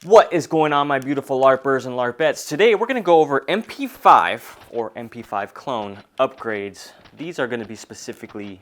What is going on, my beautiful LARPers and LARPettes? Today we're going to go over MP5 or MP5 clone upgrades. These are going to be specifically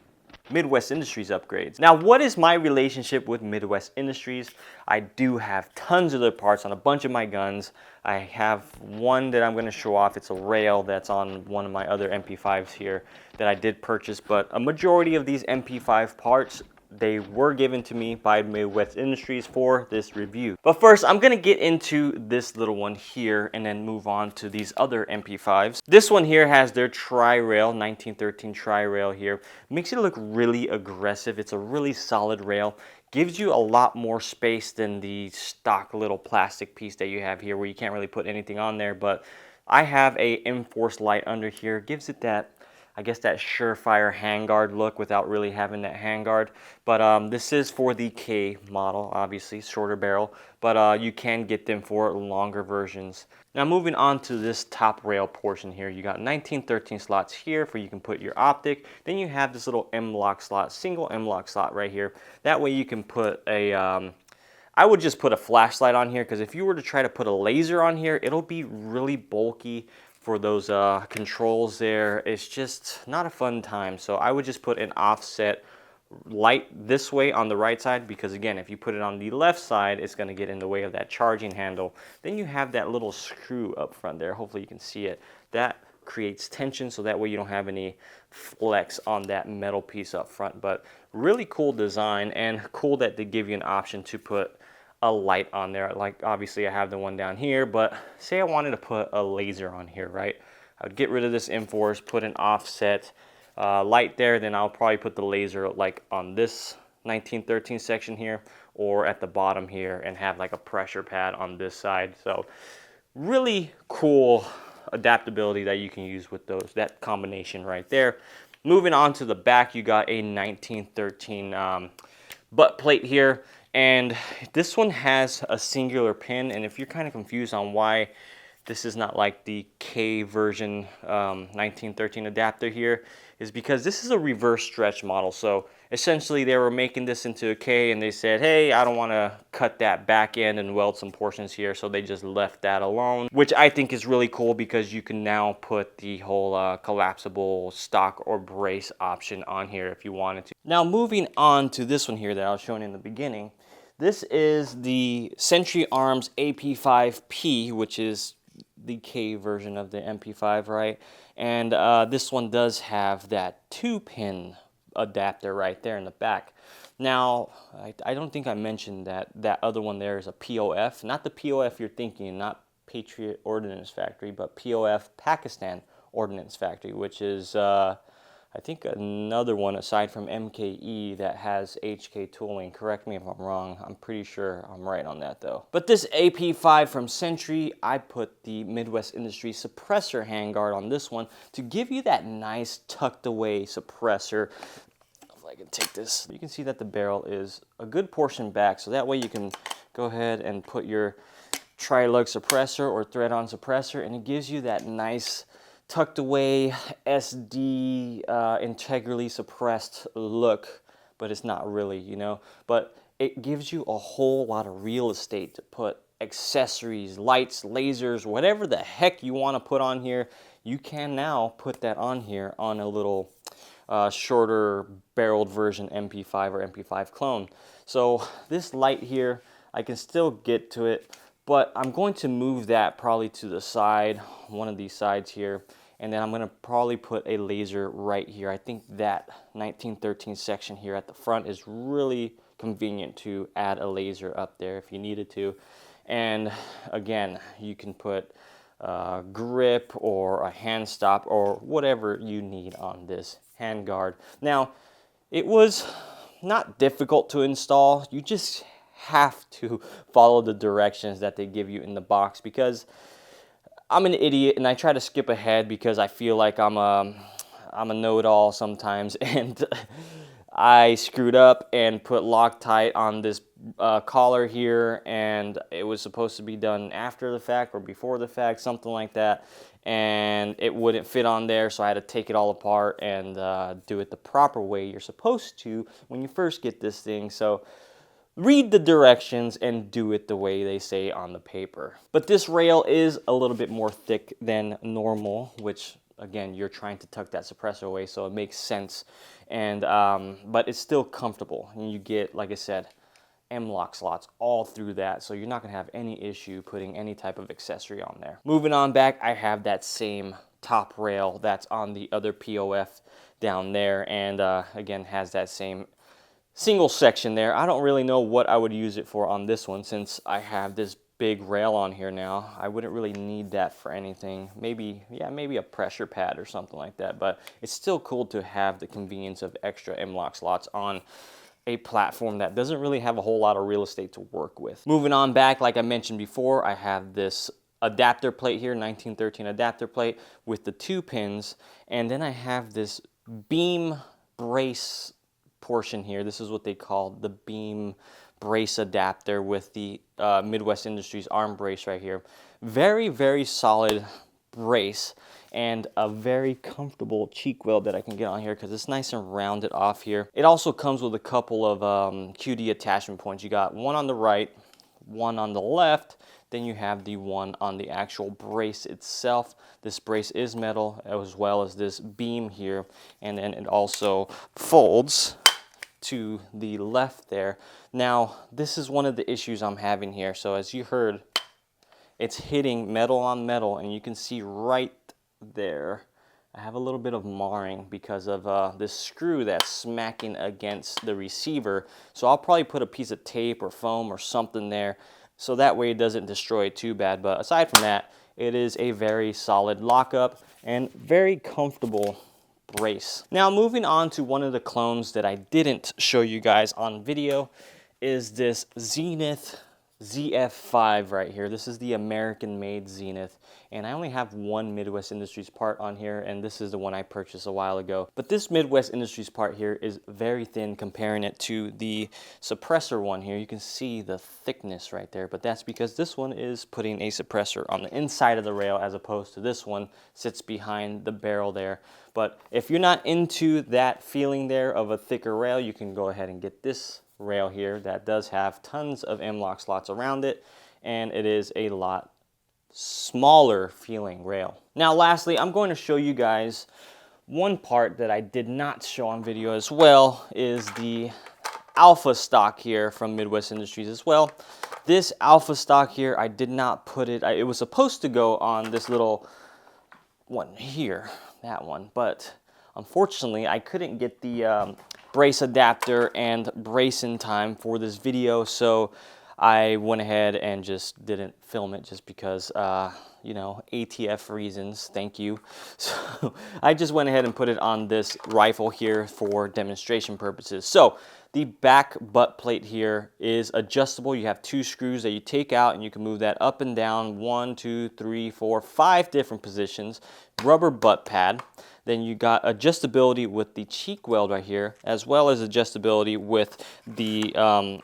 Midwest Industries upgrades. Now, what is my relationship with Midwest Industries? I do have tons of their parts on a bunch of my guns. I have one that I'm going to show off. It's a rail that's on one of my other MP5s here that I did purchase, but a majority of these MP5 parts, they were given to me by Midwest Industries for this review. But first, I'm gonna get into this little one here and then move on to these other MP5s. This one here has their tri-rail, 1913 tri-rail here. Makes it look really aggressive. It's a really solid rail. Gives you a lot more space than the stock little plastic piece that you have here where you can't really put anything on there. But I have a enforced light under here. Gives it that, I guess, that surefire handguard look without really having that handguard. But this is for the K model, obviously, shorter barrel, but you can get them for longer versions. Now moving on to this top rail portion here, you got 1913 slots here for you can put your optic. Then you have this little M-lock slot, single M-lock slot right here. That way you can put a, I would just put a flashlight on here, because if you were to try to put a laser on here, it'll be really bulky for those controls there. It's just not a fun time. So I would just put an offset light this way on the right side, because again, if you put it on the left side, it's going to get in the way of that charging handle. Then you have that little screw up front there. Hopefully you can see it. That creates tension, so that way you don't have any flex on that metal piece up front. But really cool design, and cool that they give you an option to put a light on there. Like obviously I have the one down here, but say I wanted to put a laser on here, right? I would get rid of this enforce, put an offset light there, then I'll probably put the laser like on this 1913 section here, or at the bottom here, and have like a pressure pad on this side. So really cool adaptability that you can use with those, that combination right there. Moving on to the back, you got a 1913 butt plate here. And this one has a singular pin, and if you're kind of confused on why this is not like the K version 1913 adapter here, is because this is a reverse stretch model. So essentially they were making this into a K, and they said, hey, I don't want to cut that back end and weld some portions here, so they just left that alone, which I think is really cool, because you can now put the whole collapsible stock or brace option on here if you wanted to. Now moving on to this one here that I was showing in the beginning. This is the Century Arms AP5P, which is the K version of the MP5, right? And this one does have that 2-pin adapter right there in the back. Now, I don't think I mentioned that that other one there is a POF, not the POF you're thinking, not Patriot Ordnance Factory, but POF Pakistan Ordnance Factory, which is I think another one aside from MKE that has HK tooling. Correct me if I'm wrong. I'm pretty sure I'm right on that though. But this AP5 from Century, I put the Midwest Industries Suppressor Handguard on this one to give you that nice tucked away suppressor. If I can take this, you can see that the barrel is a good portion back, so that way you can go ahead and put your tri-lug suppressor or thread-on suppressor, and it gives you that nice tucked away SD integrally suppressed look, but it's not really, you know. But it gives you a whole lot of real estate to put accessories, lights, lasers, whatever the heck you want to put on here. You can now put that on here on a little shorter barreled version MP5 or MP5 clone. So this light here, I can still get to it, but I'm going to move that probably to the side, one of these sides here, and then I'm going to probably put a laser right here. I think that 1913 section here at the front is really convenient to add a laser up there if you needed to. And again, you can put a grip or a hand stop or whatever you need on this handguard. Now, it was not difficult to install. You just have to follow the directions that they give you in the box, because I'm an idiot and I try to skip ahead because I feel like I'm a know-it-all sometimes, and I screwed up and put Loctite on this collar here, and it was supposed to be done after the fact or before the fact, something like that, and it wouldn't fit on there, so I had to take it all apart and do it the proper way you're supposed to when you first get this thing. So read the directions and do it the way they say on the paper. But this rail is a little bit more thick than normal, which again, you're trying to tuck that suppressor away, so it makes sense. And but it's still comfortable, and you get, like I said, M-lock slots all through that, so you're not gonna have any issue putting any type of accessory on there. Moving on back, I have that same top rail that's on the other POF down there, and again, has that same single section there. I don't really know what I would use it for on this one, since I have this big rail on here now. I wouldn't really need that for anything. Maybe, yeah, maybe a pressure pad or something like that, but it's still cool to have the convenience of extra M-lock slots on a platform that doesn't really have a whole lot of real estate to work with. Moving on back, like I mentioned before, I have this adapter plate here, 1913 adapter plate with the 2 pins, and then I have this beam brace portion here. This is what they call the beam brace adapter with the Midwest Industries arm brace right here. Very, very solid brace, and a very comfortable cheek weld that I can get on here because it's nice and rounded off here. It also comes with a couple of QD attachment points. You got one on the right, one on the left, then you have the one on the actual brace itself. This brace is metal, as well as this beam here, and then it also folds to the left there. Now, this is one of the issues I'm having here. So as you heard, it's hitting metal on metal, and you can see right there, I have a little bit of marring because of this screw that's smacking against the receiver. So I'll probably put a piece of tape or foam or something there, so that way it doesn't destroy it too bad. But aside from that, it is a very solid lockup and very comfortable brace. Now, moving on to one of the clones that I didn't show you guys on video is this Zenith ZF5 right here. This is the American-made Zenith, and I only have one Midwest Industries part on here, and this is the one I purchased a while ago. But this Midwest Industries part here is very thin comparing it to the suppressor one here. You can see the thickness right there, but that's because this one is putting a suppressor on the inside of the rail, as opposed to this one sits behind the barrel there. But if you're not into that feeling there of a thicker rail, you can go ahead and get this rail here that does have tons of M-lock slots around it, and it is a lot smaller feeling rail. Now, lastly, I'm going to show you guys one part that I did not show on video as well, is the Alpha stock here from Midwest Industries as well. This Alpha stock here, I did not put it, it was supposed to go on this little one here, that one, but unfortunately I couldn't get the brace adapter and brace in time for this video, so I went ahead and just didn't film it just because, you know, ATF reasons, thank you. So I just went ahead and put it on this rifle here for demonstration purposes. So the back butt plate here is adjustable. You have 2 screws that you take out, and you can move that up and down 1, 2, 3, 4, 5 different positions. Rubber butt pad. Then you got adjustability with the cheek weld right here, as well as adjustability with the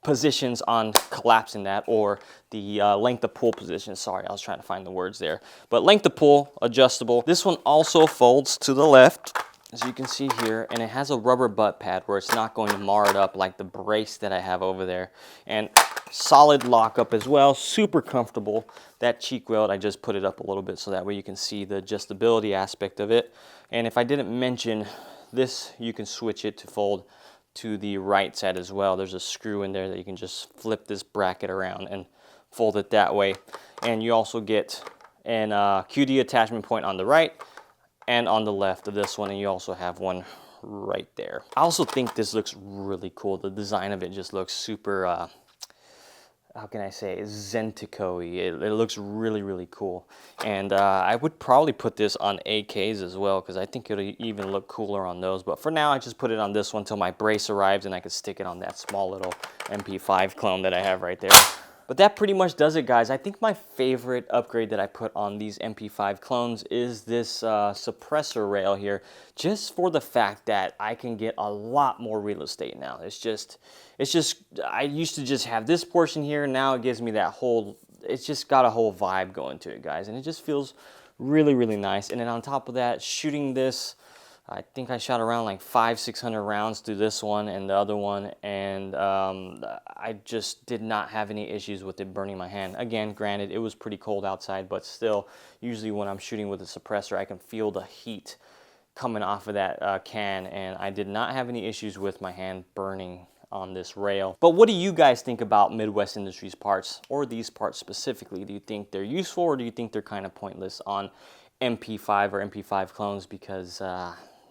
positions on collapsing that, or the length of pull position. Sorry, I was trying to find the words there. But length of pull, adjustable. This one also folds to the left, as you can see here, and it has a rubber butt pad where it's not going to mar it up like the brace that I have over there. And solid lockup as well, super comfortable. That cheek weld, I just put it up a little bit so that way you can see the adjustability aspect of it. And if I didn't mention this, you can switch it to fold to the right side as well. There's a screw in there that you can just flip this bracket around and fold it that way. And you also get an QD attachment point on the right and on the left of this one, and you also have one right there. I also think this looks really cool. The design of it just looks super how can I say, Zentico-y. It looks really, really cool. And I would probably put this on AKs as well, because I think it'll even look cooler on those. But for now, I just put it on this one until my brace arrives, and I can stick it on that small little MP5 clone that I have right there. But that pretty much does it, guys. I think my favorite upgrade that I put on these MP5 clones is this suppressor rail here, just for the fact that I can get a lot more real estate now. It's just, I used to just have this portion here, and now it gives me that whole, it's just got a whole vibe going to it, guys, and it just feels really, really nice. And then on top of that, shooting this I think I shot around like 500-600 rounds through this one and the other one, and I just did not have any issues with it burning my hand. Again, granted, it was pretty cold outside, but still, usually when I'm shooting with a suppressor, I can feel the heat coming off of that can, and I did not have any issues with my hand burning on this rail. But what do you guys think about Midwest Industries parts, or these parts specifically? Do you think they're useful, or do you think they're kind of pointless on MP5 or MP5 clones, because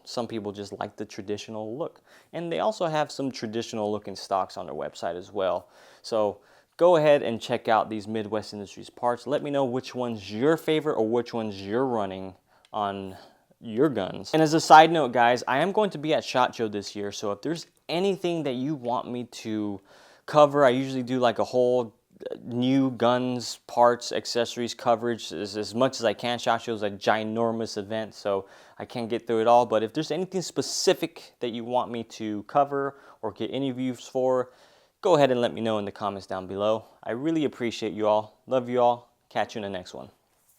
some people just like the traditional look? And they also have some traditional looking stocks on their website as well. So go ahead and check out these Midwest Industries parts. Let me know which one's your favorite or which ones you're running on your guns. And as a side note, guys, I am going to be at SHOT Show this year, so if there's anything that you want me to cover, I usually do like a whole new guns, parts, accessories coverage as much as I can. SHOT Show is a ginormous event, so I can't get through it all. But if there's anything specific that you want me to cover or get interviews for, go ahead and let me know in the comments down below. I really appreciate you all. Love you all. Catch you in the next one.